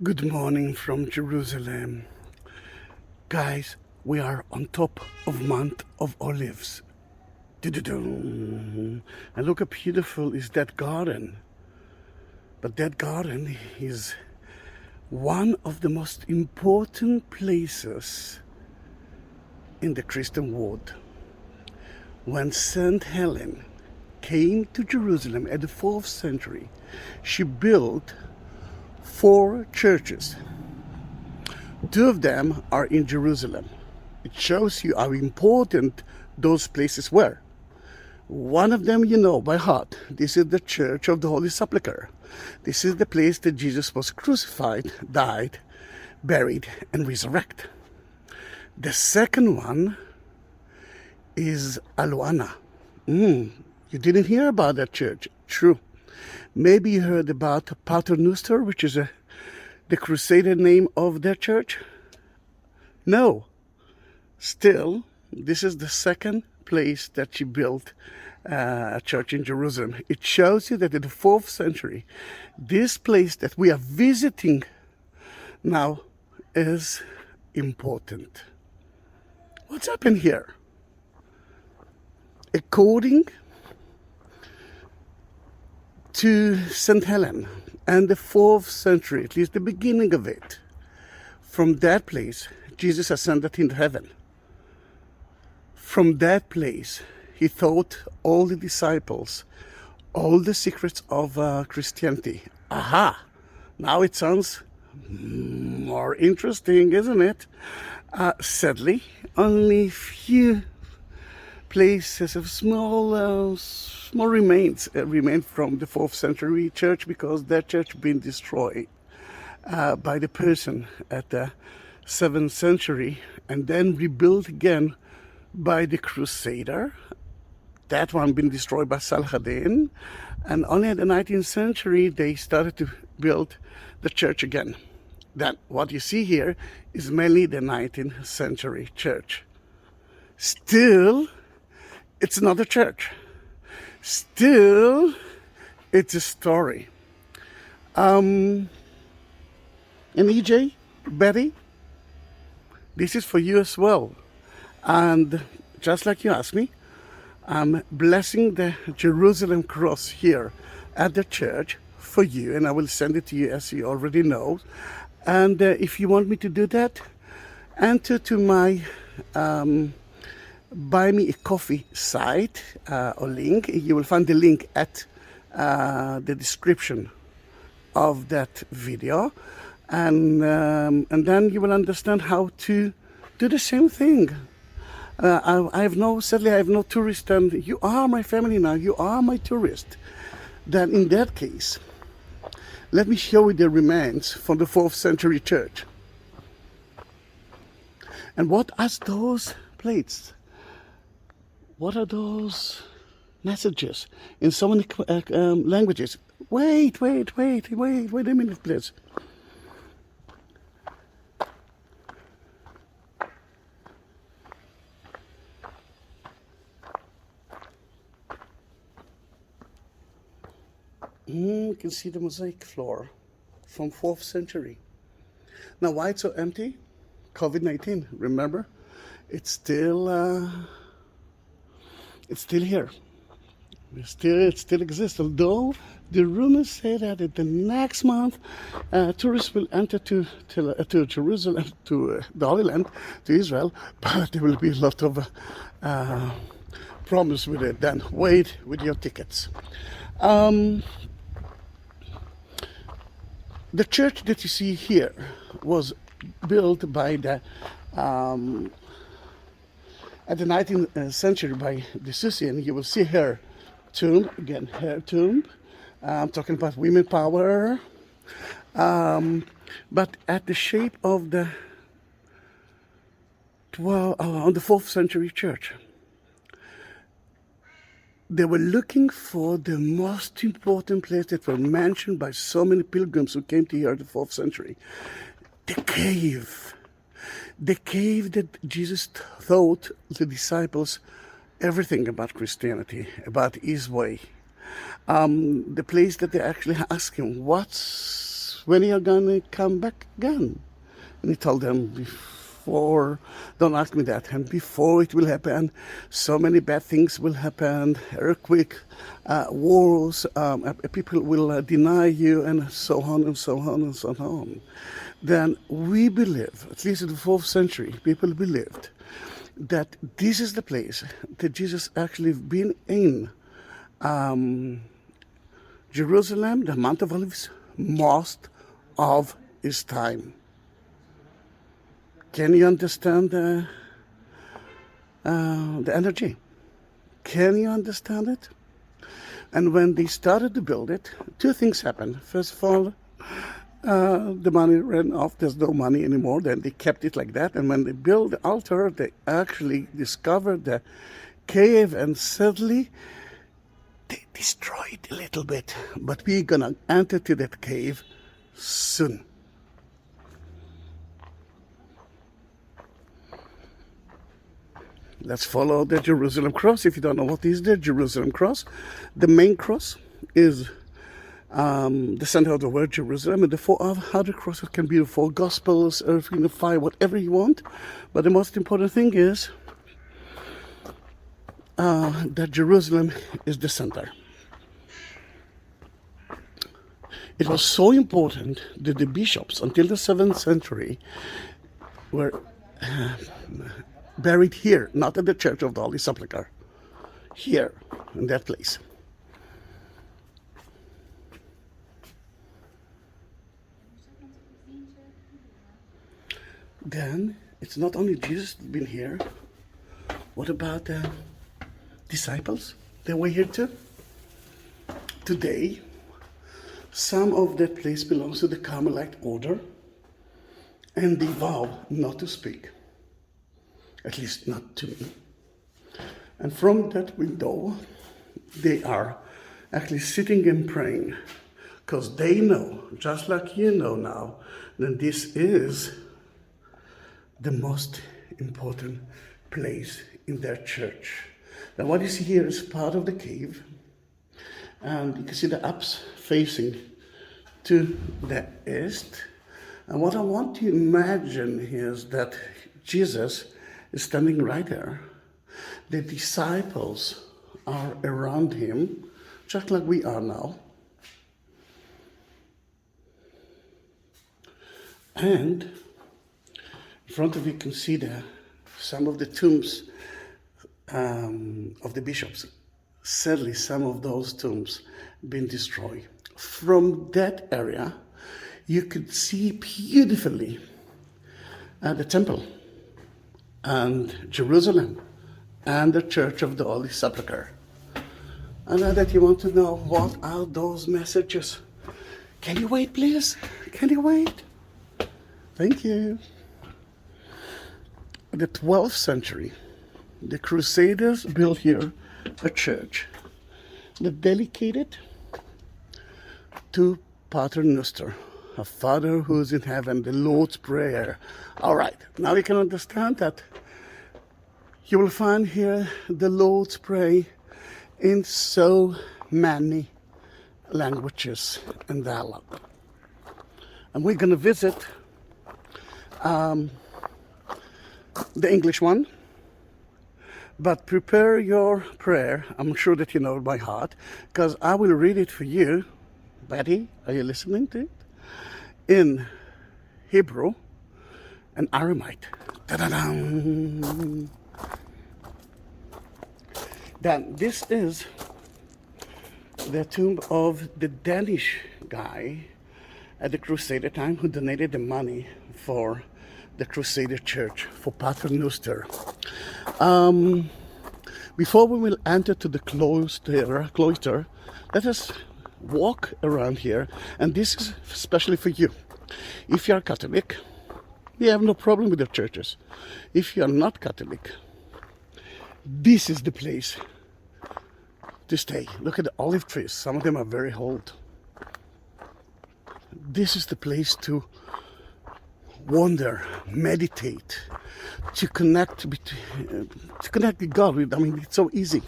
Good morning from Jerusalem. Guys, we are on top of Mount of Olives. And look how beautiful is that garden. But that garden is one of the most important places in the Christian world. When St. Helen came to Jerusalem at the 4th century, she built 4 churches. 2 of them are in Jerusalem. It shows you how important those places were. One of them you know by heart. This is the Church of the Holy Sepulchre. This is the place that Jesus was crucified, died, buried, and resurrected. The second one is Eleona. You didn't hear about that church. True. Maybe you heard about Pater Noster, which is the Crusader name of their church? No. Still, this is the second place that she built a church in Jerusalem. It shows you that in the 4th century, this place that we are visiting now is important. What's happened here? According to St. Helen and the 4th century, at least the beginning of it, from that place, Jesus ascended into heaven. From that place, he taught all the disciples all the secrets of Christianity. Aha! Now it sounds more interesting, isn't it? Sadly, only few places of small remains remain from the 4th century church, because that church been destroyed by the Persian at the 7th century and then rebuilt again by the Crusader. That one been destroyed by Saladin, and only in the 19th century they started to build the church again. Then what you see here is mainly the 19th century church. Still, it's not a church. Still, it's a story. And EJ, Betty, this is for you as well. And just like you asked me, I'm blessing the Jerusalem cross here at the church for you, and I will send it to you, as you already know. And if you want me to do that, enter to my buy me a coffee site or link. You will find the link at the description of that video, and then you will understand how to do the same thing. Sadly I have no tourist, and you are my family now. You are my tourist. Then in that case, let me show you the remains from the 4th century church. And what are those plates? What are those messages in so many languages? Wait a minute, please. You can see the mosaic floor from 4th century. Now, why it's so empty? COVID-19, remember? It's still here. It still exists. Although the rumors say that in the next month, tourists will enter to Jerusalem, to the Holy Land, to Israel, but there will be a lot of problems with it. Then wait with your tickets. The church that you see here was built by the at the 19th century by the Susian. You will see her tomb, again, her tomb. I'm talking about women power. But at the shape of the on the 4th century church. They were looking for the most important place that were mentioned by so many pilgrims who came to here in the 4th century. The cave. The cave that Jesus taught the disciples everything about Christianity, about his way. The place that they actually asked him, what's when are you going to come back again? And he told them, before, don't ask me that, and before it will happen, so many bad things will happen, earthquake, wars, people will deny you, and so on and so on and so on. Then we believe, at least in the 4th century, people believed that this is the place that Jesus actually been in. Jerusalem, the Mount of Olives, most of his time. Can you understand the energy? Can you understand it? And when they started to build it, 2 things happened. First of all, the money ran off. There's no money anymore. Then they kept it like that. And when they built the altar, they actually discovered the cave, and suddenly they destroyed a little bit. But we're going to enter to that cave soon. Let's follow the Jerusalem cross. If you don't know what is the Jerusalem cross, the main cross is the center of the word Jerusalem, and the 4 other crosses can be the 4 Gospels, earth, fire, whatever you want. But the most important thing is that Jerusalem is the center. It was so important that the bishops, until the 7th century, were buried here, not at the Church of the Holy Sepulchre, here, in that place. Then, it's not only Jesus been here. What about the disciples? They were here too. Today, some of that place belongs to the Carmelite order, and they vow not to speak. At least not to me. And from that window, they are actually sitting and praying, because they know, just like you know now, that this is the most important place in their church. Now what you see here is part of the cave, and you can see the apse facing to the east. And what I want to imagine is that Jesus is standing right there. The disciples are around him, just like we are now. And in front of you can see some of the tombs of the bishops. Sadly, some of those tombs been destroyed. From that area, you could see beautifully the temple and Jerusalem and the Church of the Holy Sepulchre. I know that you want to know what are those messages. Can you wait, please? Can you wait? Thank you. In the 12th century, the Crusaders built here a church that dedicated to Pater Noster, a Father who's in heaven, the Lord's Prayer. All right, now you can understand that you will find here the Lord's Prayer in so many languages and dialogue. And we're going to visit the English one, but prepare your prayer. I'm sure that you know it by heart, because I will read it for you. Betty, are you listening to it? In Hebrew and Aramaic. Da-da-dum. Then this is the tomb of the Danish guy at the Crusader time who donated the money for the Crusader Church, for Pater Noster. Before we will enter to the cloister, let us walk around here, and this is especially for you. If you are Catholic, we have no problem with the churches. If you are not Catholic, this is the place to stay. Look at the olive trees. Some of them are very old. This is the place to wander, meditate, to connect with God. I mean, it's so easy.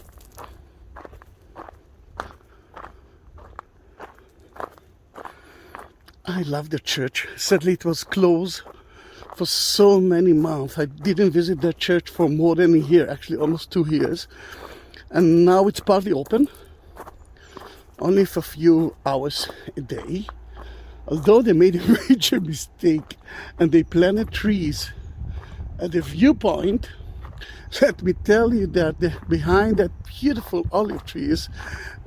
I love the church. Sadly, it was closed for so many months. I didn't visit that church for more than a year, actually almost 2 years. And now it's partly open, only for a few hours a day. Although they made a major mistake and they planted trees at the viewpoint, let me tell you that behind that beautiful olive trees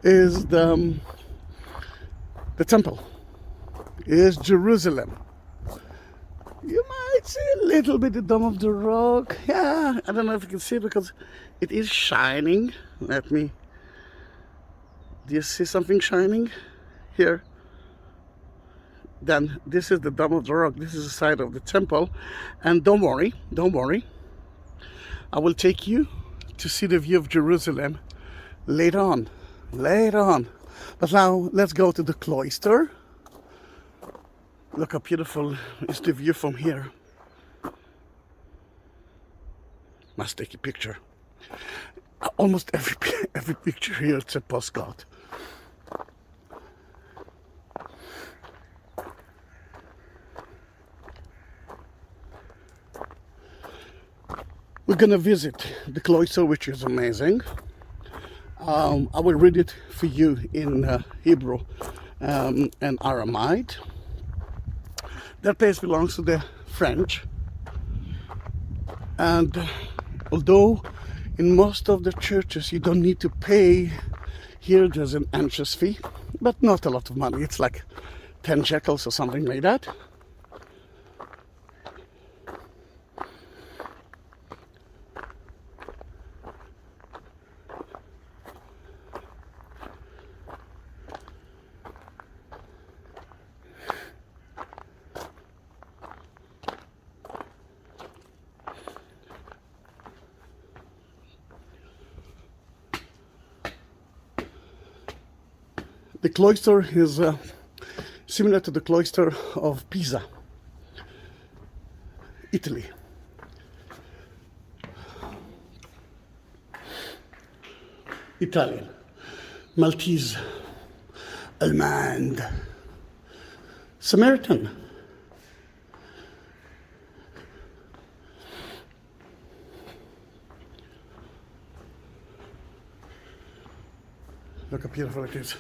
is the temple, is Jerusalem. You might see a little bit the Dome of the Rock. Yeah, I don't know if you can see it because it is shining. Do you see something shining here? Then this is the Dome of the Rock. This is the side of the temple. And don't worry. I will take you to see the view of Jerusalem later on. But now let's go to the cloister. Look how beautiful is the view from here. Must take a picture. Almost every picture here, it's a postcard. We're gonna visit the cloister, which is amazing. I will read it for you in Hebrew and Aramaic. That place belongs to the French, and although in most of the churches you don't need to pay, here there's an entrance fee, but not a lot of money. It's like 10 shekels or something like that. The cloister is similar to the cloister of Pisa, Italy. Italian, Maltese, Allemande, Samaritan. Look how beautiful it is.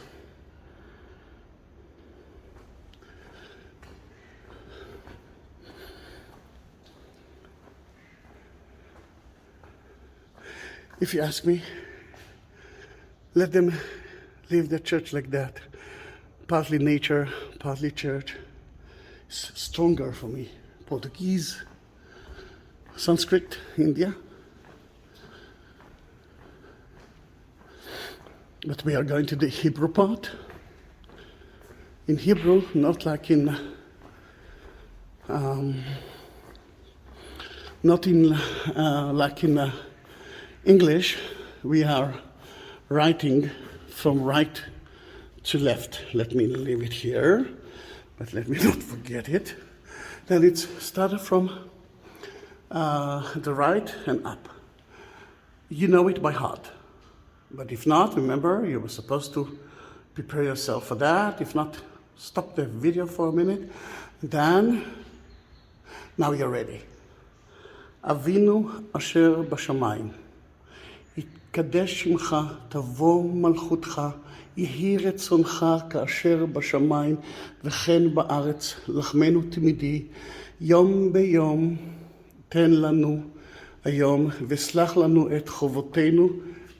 If you ask me, let them leave the church like that. Partly nature, partly church. It's stronger for me. Portuguese, Sanskrit, India. But we are going to the Hebrew part. In Hebrew, not like in English, we are writing from right to left. Let me leave it here, but let me not forget it. Then it's started from the right and up. You know it by heart. But if not, remember, you were supposed to prepare yourself for that. If not, stop the video for a minute. Then, now you're ready. Avinu asher bashamayim. יתקדש שמך, תבוא מלכותך, יהי רצונך כאשר בשמיים וכן בארץ, לחמנו תמידי, יום ביום תן לנו היום, וסלח לנו את חובותינו,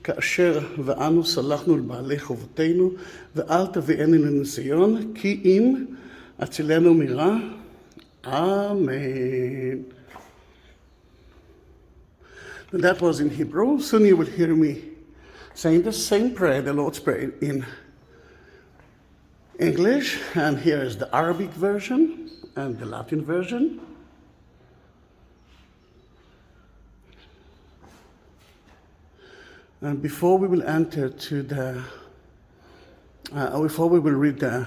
כאשר ואנו סלחנו לבעלי חובותינו, ואל תביאנו לניסיון, כי אם הצילנו מרע, אמן. That was in Hebrew. Soon you will hear me saying the same prayer, the Lord's Prayer, in English. And here is the Arabic version and the Latin version. And before we will enter to the, before we will read the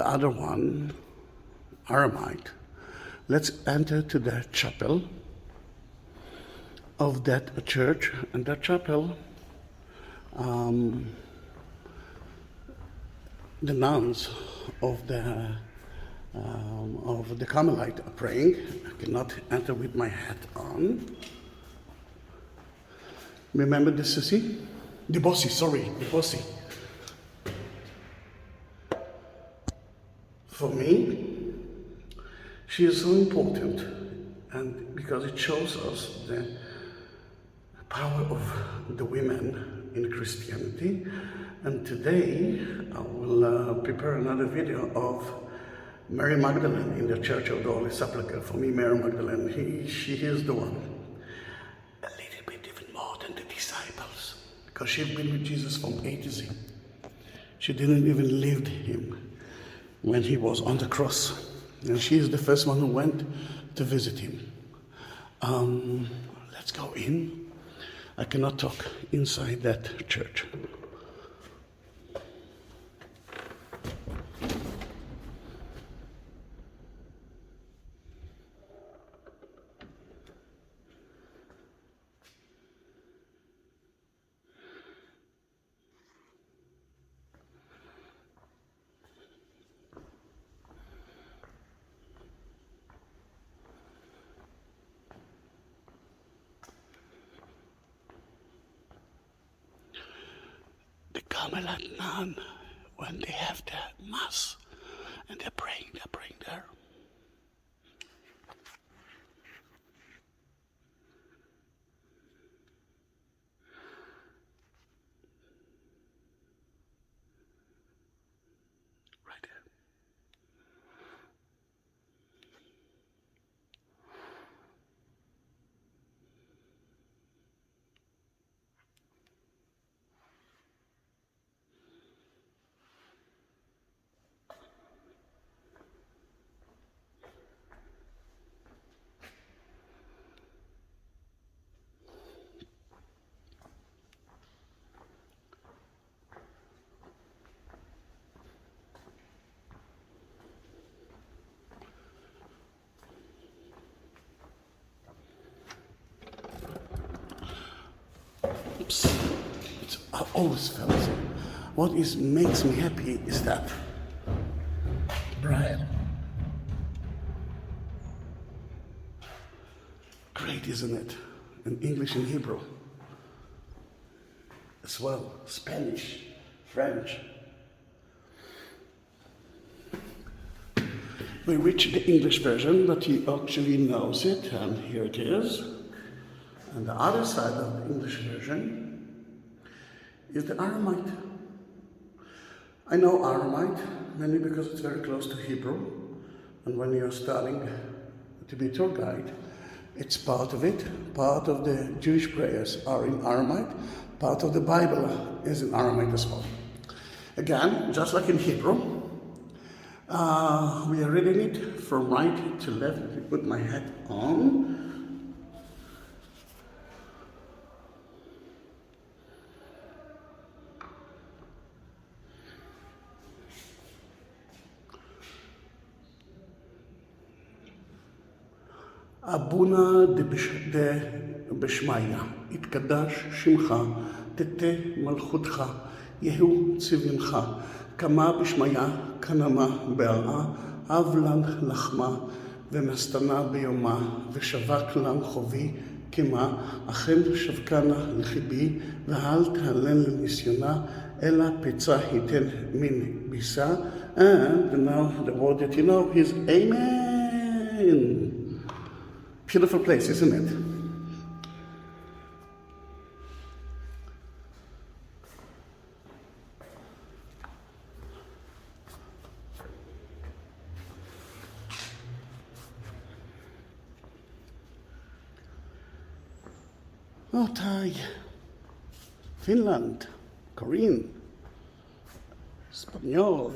other one, Aramaic, let's enter to the chapel of that church. And that chapel um, the nuns of the Carmelite are praying. I cannot enter with my hat on. Remember the Susie? The Bossy, sorry, the Bossy. For me, she is so important, and because it shows us the power of the women in Christianity. And today I will prepare another video of Mary Magdalene in the Church of the Sepulchre. For me, Mary Magdalene, she is the one. A little bit even more than the disciples, because she's been with Jesus from A to Z. She didn't even leave him when he was on the cross. And she is the first one who went to visit him. Let's go in. I cannot talk inside that church. Carmelite nun, when they have their mass and they're praying there. Right there. I always felt what makes me happy is that Brian. Great, isn't it? In English and Hebrew as well, Spanish, French. We reached the English version, but he actually knows it, and here it is. And the other side of the English version is the Aramite. I know Aramite mainly because it's very close to Hebrew, and when you're starting to be a tour guide, it's part of it. Part of the Jewish prayers are in Aramite, part of the Bible is in Aramite as well. Again, just like in Hebrew, we are reading it from right to left. Let me put my hat on. אבונה דבשמיא, יתקדש שמך, תתה מלכותך, יהיו צבינך, קמה בשמיא, כנמה בהרעה, אב לן לחמה, ומסתנה ביומה, ושווק לן חובי, כמה, אכן שבקנה לחיבי, ואל תהלן לניסיונה, אלא פצע ייתן מן ביסה, and now the word that you know is Amen. Beautiful place, isn't it? Oh, Thai, Finland, Korean, Spanish.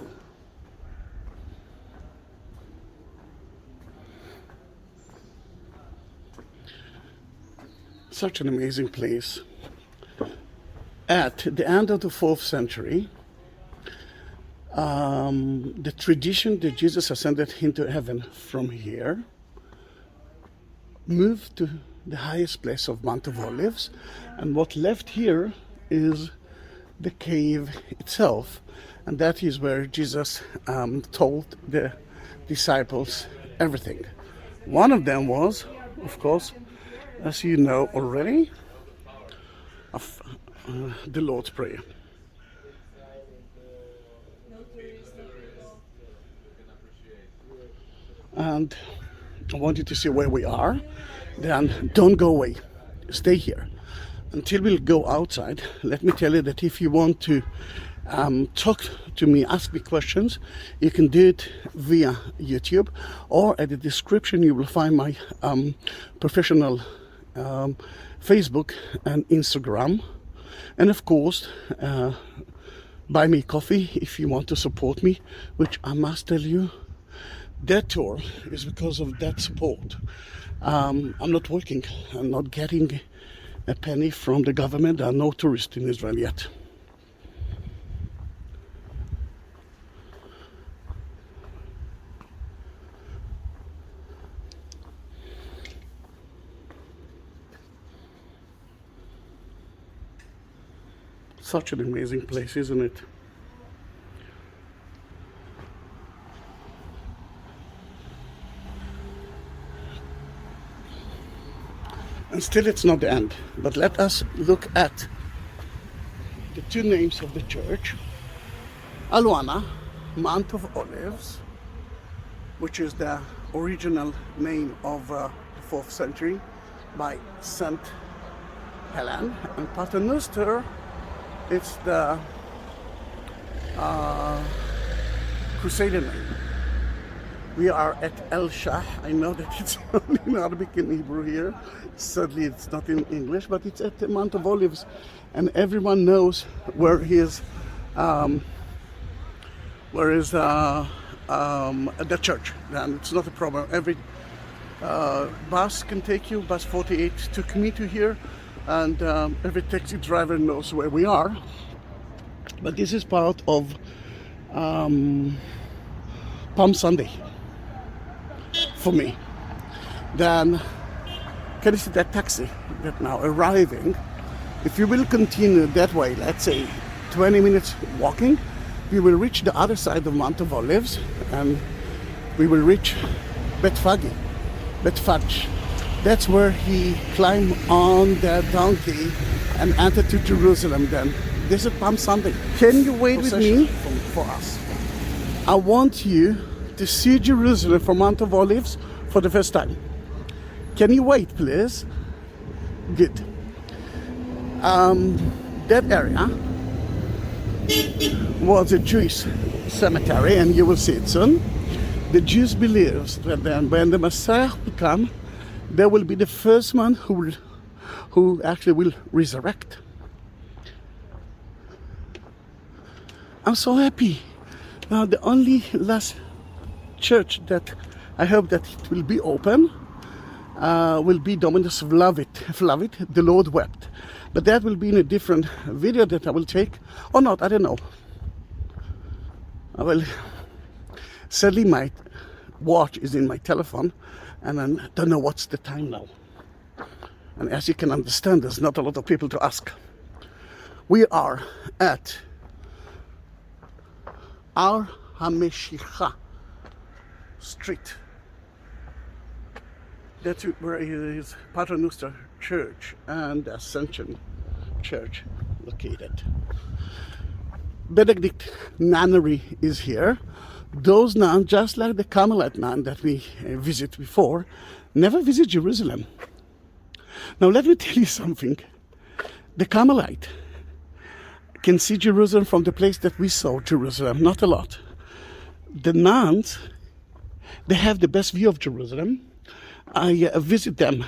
Such an amazing place. At the end of the 4th century, the tradition that Jesus ascended into heaven from here moved to the highest place of Mount of Olives, and what left here is the cave itself, and that is where Jesus told the disciples everything. One of them was, of course, as you know already, the Lord's Prayer. And I want you to see where we are. Then don't go away. Stay here until we'll go outside. Let me tell you that if you want to talk to me, ask me questions, you can do it via YouTube, or at the description you will find my professional Facebook and Instagram. And of course, buy me coffee if you want to support me, which I must tell you, that tour is because of that support. I'm not working. I'm not getting a penny from the government. There are no tourists in Israel yet. Such an amazing place, isn't it? And still it's not the end, but let us look at the two names of the church. Eleona, Mount of Olives, which is the original name of the 4th century by Saint Helen, and Pater Noster, it's the Crusader name. We are at El Shah. I know that it's only in Arabic and Hebrew here. Sadly, it's not in English, but it's at the Mount of Olives, and everyone knows where is the church. And it's not a problem. Every bus can take you. Bus 48 took me to here, and every taxi driver knows where we are. But this is part of Palm Sunday for me. Then, can you see that taxi that now arriving? If you will continue that way, let's say 20 minutes walking, we will reach the other side of Mount of Olives, and we will reach Betfage. That's where he climbed on the donkey and entered to Jerusalem. Then this is Palm Sunday. Can you wait with me for us? I want you to see Jerusalem from Mount of Olives for the first time. Can you wait, please? Good. That area was a Jewish cemetery, and you will see it soon. The Jews believe that then when the Messiah will come, there will be the first one who actually will resurrect. I'm so happy. Now the only last church that I hope that it will be open will be Dominus Flavit, the Lord wept. But that will be in a different video that I will take, or not, I don't know. I will, sadly my watch is in my telephone, and I don't know what's the time now. And as you can understand, there's not a lot of people to ask. We are at Ar HaMeshicha Street. That's where is Pater Noster Church and the Ascension Church located. Benedict Nunnery is here. Those nuns, just like the Carmelite nun that we visited before, never visit Jerusalem. Now let me tell you something. The Carmelite can see Jerusalem from the place that we saw Jerusalem, not a lot. The nuns, they have the best view of Jerusalem. I visit them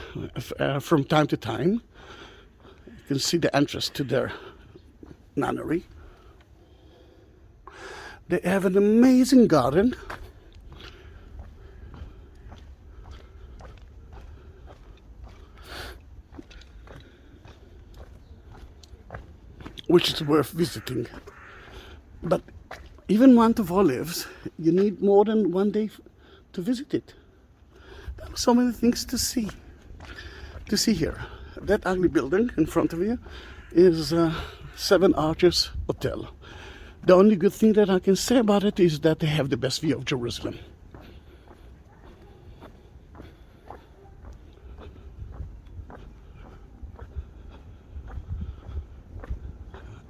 from time to time. You can see the entrance to their nunnery. They have an amazing garden. Which is worth visiting. But even Mount of Olives, you need more than one day to visit it. There are so many things to see here. That ugly building in front of you is Seven Arches Hotel. The only good thing that I can say about it is that they have the best view of Jerusalem.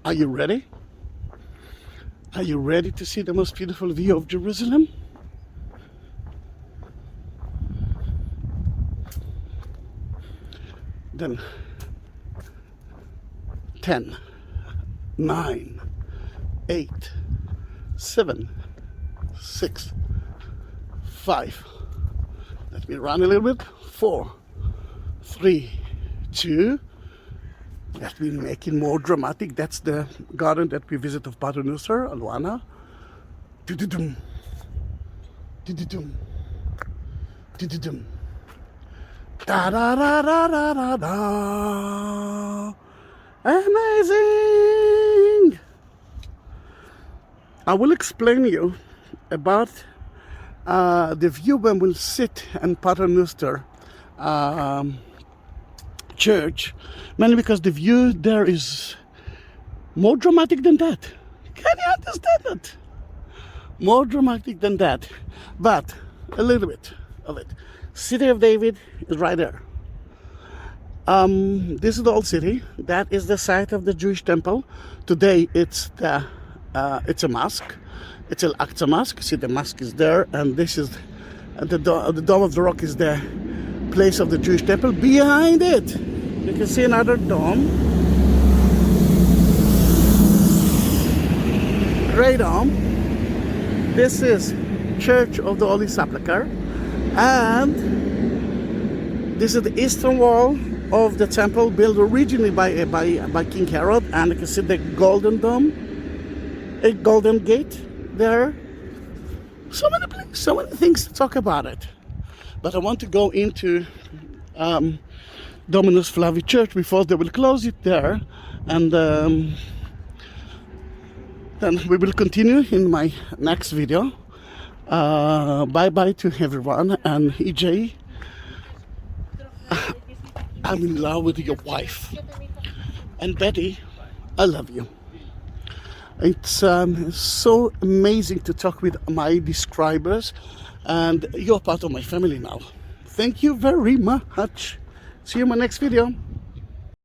Are you ready? Are you ready to see the most beautiful view of Jerusalem? Then 10, 9, 8, 7, 6, 5. Let me run a little bit. 4, 3, 2. Let me make it more dramatic. That's the garden that we visit of Pater Noster, Eleona. Do-do-dum. Do-do-dum. Do-do-dum. Da-da-da-da-da-da-da. Amazing! I will explain you about the view when we'll sit in Pater Noster church, mainly because the view there is more dramatic than that. Can you understand it? More dramatic than that, but a little bit of it. City of David is right there. This is the old city. That is the site of the Jewish temple. Today it's a mosque. It's Al-Aqsa Mosque. See, the mosque is there, and this is the Dome of the Rock is the place of the Jewish temple. Behind it, you can see another dome. Great dome. This is Church of the Holy Sepulchre, and this is the eastern wall of the temple, built originally by King Herod, and you can see the golden dome, a golden gate there. So many things to talk about it. But I want to go into Dominus Flavi Church before they will close it there, and then we will continue in my next video. Bye bye to everyone, and EJ, I'm in love with your wife, and Betty, I love you. It's so amazing to talk with my describers, and you're part of my family now. Thank you very much. See you in my next video.